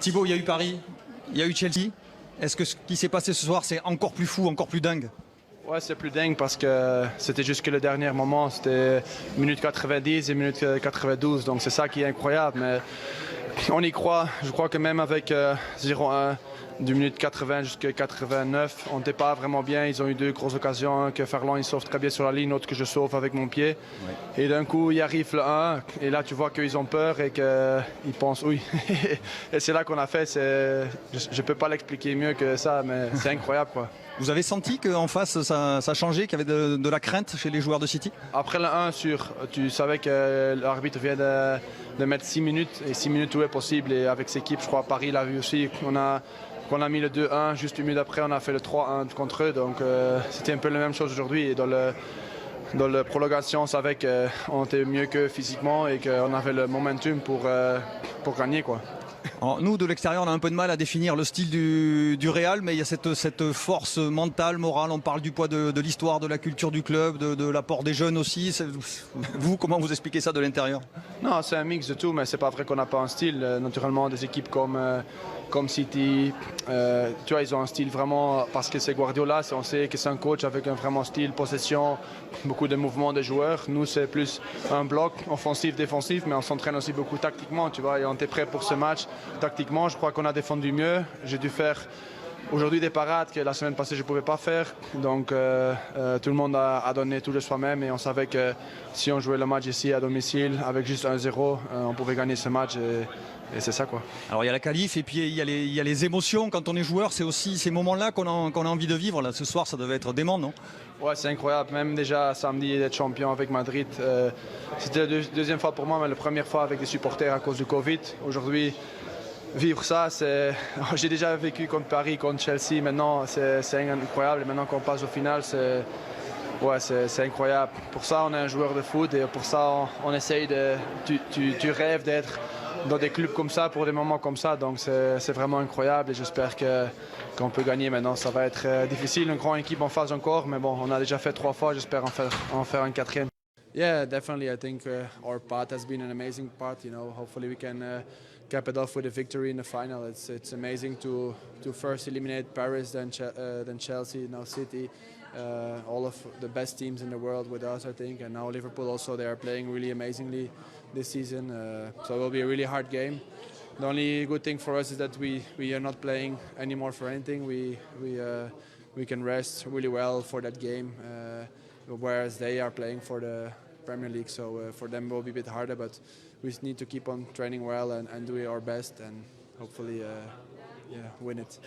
Thibaut, il y a eu Paris, il y a eu Chelsea. Est-ce que ce qui s'est passé ce soir, c'est encore plus fou, encore plus dingue? Ouais, c'est plus dingue parce que c'était jusque le dernier moment. C'était minute 90 et minute 92. Donc c'est ça qui est incroyable. Mais on y croit. Je crois que même avec 0-1, du minute 80 jusqu'à 89, on n'était pas vraiment bien. Ils ont eu deux grosses occasions. Un que Ferland il sauve très bien sur la ligne, l'autre que je sauve avec mon pied. Ouais. Et d'un coup, il arrive le 1. Et là, tu vois qu'ils ont peur et qu'ils pensent oui. Et c'est là qu'on a fait. Je ne peux pas l'expliquer mieux que ça, mais c'est incroyable, quoi. Vous avez senti qu'en face, ça changeait, qu'il y avait de la crainte chez les joueurs de City? Après le 1, tu savais que l'arbitre vient de mettre 6 minutes. Et 6 minutes, tout est possible. Et avec cette équipe, je crois, Paris l'a vu aussi. On a mis le 2-1, juste une minute après, on a fait le 3-1 contre eux. Donc c'était un peu la même chose aujourd'hui. Et dans la prolongation, on savait qu'on était mieux que physiquement et qu'on avait le momentum pour gagner, quoi. Alors, nous, de l'extérieur, on a un peu de mal à définir le style du Real, mais il y a cette force mentale, morale. On parle du poids de l'histoire, de la culture du club, de l'apport des jeunes aussi. Vous, comment vous expliquez ça de l'intérieur? Non, c'est un mix de tout, mais c'est pas vrai qu'on n'a pas un style. Naturellement, des équipes comme City, tu vois, ils ont un style vraiment, parce que c'est Guardiola, on sait que c'est un coach avec un vraiment style, possession, beaucoup de mouvements des joueurs. Nous, c'est plus un bloc offensif, défensif, mais on s'entraîne aussi beaucoup tactiquement, tu vois, et on était prêt pour ce match. Tactiquement, je crois qu'on a défendu mieux. J'ai dû faire aujourd'hui des parades que la semaine passée je ne pouvais pas faire. Donc tout le monde a donné tout de soi-même et on savait que si on jouait le match ici à domicile avec juste 1-0, on pouvait gagner ce match. Et c'est ça, quoi. Alors il y a la qualif et puis il y a les émotions quand on est joueur. C'est aussi ces moments-là qu'on a envie de vivre. Là, ce soir, ça devait être dément, non? Ouais, c'est incroyable. Même déjà samedi d'être champion avec Madrid. C'était la deuxième fois pour moi, mais la première fois avec des supporters à cause du Covid. Aujourd'hui, vivre ça, j'ai déjà vécu contre Paris, contre Chelsea. Maintenant, c'est incroyable. Et maintenant qu'on passe au final, c'est incroyable. Pour ça, on est un joueur de foot et pour ça, on essaye de... Tu rêves d'être dans des clubs comme ça pour des moments comme ça. Donc c'est vraiment incroyable et j'espère qu'on peut gagner maintenant. Ça va être difficile, une grande équipe en face encore, mais bon, on a déjà fait 3 fois, j'espère en faire un 4e. Yeah, definitely. I think our part has been an amazing part. You know, hopefully we can cap it off with a victory in the final. It's amazing to first eliminate Paris, then Chelsea, now City. All of the best teams in the world with us, I think, and now Liverpool also. They are playing really amazingly this season, so it will be a really hard game. The only good thing for us is that we are not playing anymore for anything. We can rest really well for that game, whereas they are playing for the Premier League. So for them it will be a bit harder, but we just need to keep on training well and do our best and hopefully win it.